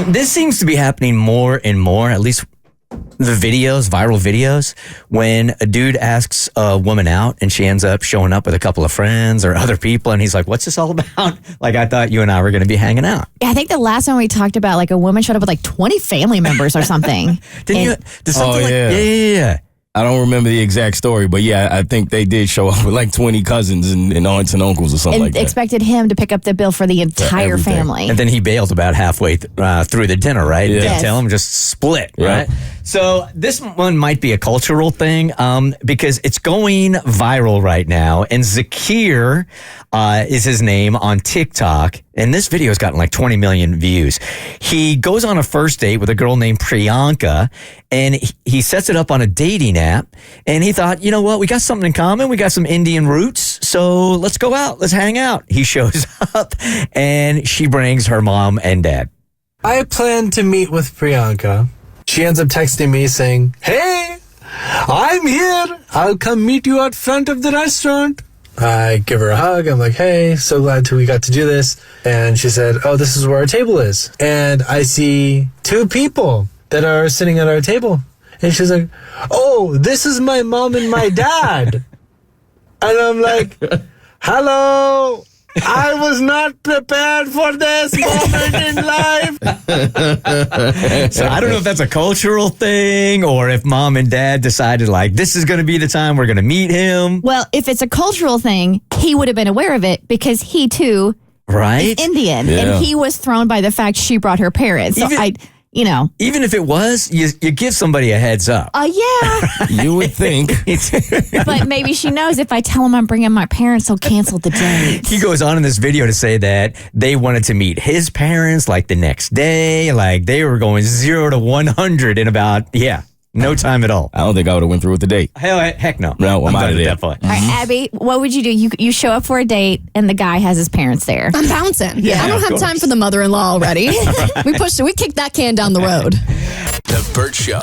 This seems to be happening more and more, at least the videos, viral videos, when a dude asks a woman out and she ends up showing up with a couple of friends or other people, and he's like, what's this all about? Like, I thought you and I were going to be hanging out. Yeah, I think the last one we talked about, like, a woman showed up with like 20 family members or something. Did something yeah. I don't remember the exact story, but yeah, I think they did show up with like 20 cousins and aunts and uncles or something like that. Expected him to pick up the bill for the entire family. And then he bailed about halfway through the dinner, right? Yeah. Didn't tell him, just split, Yeah. right? So this one might be a cultural thing because it's going viral right now. And Zakir is his name on TikTok. And this video has gotten like 20 million views. He goes on a first date with a girl named Priyanka, and he sets it up on a dating app. And he thought, you know what? We got something in common. We got some Indian roots. So let's go out. Let's hang out. He shows up, and she brings her mom and dad. I plan to meet with Priyanka. She ends up texting me saying, hey, I'm here. I'll come meet you out front of the restaurant. I give her a hug. I'm like, hey, so glad we got to do this. And she said, oh, this is where our table is. And I see two people that are sitting at our table. And she's like, oh, this is my mom and my dad. And I'm like, hello. I was not prepared for this moment in life. So I don't know if that's a cultural thing or if mom and dad decided, like, this is going to be the time we're going to meet him. Well, if it's a cultural thing, he would have been aware of it because he, too, right? is Indian. Yeah. And he was thrown by the fact she brought her parents. So Even if it was, you give somebody a heads up. Yeah. You would think. But maybe she knows if I tell him I'm bringing my parents, he'll cancel the date. He goes on in this video to say that they wanted to meet his parents like the next day. Like they were going 0 to 100 in about, no time at all. I don't think I would have went through with the date. Heck no. No, I'm out done of at there. that point. All right, Abby, what would you do? You show up for a date and the guy has his parents there. I'm bouncing. Yeah, I don't of have course. time for the mother-in-law already. We kicked that can down the road. The Bert Show.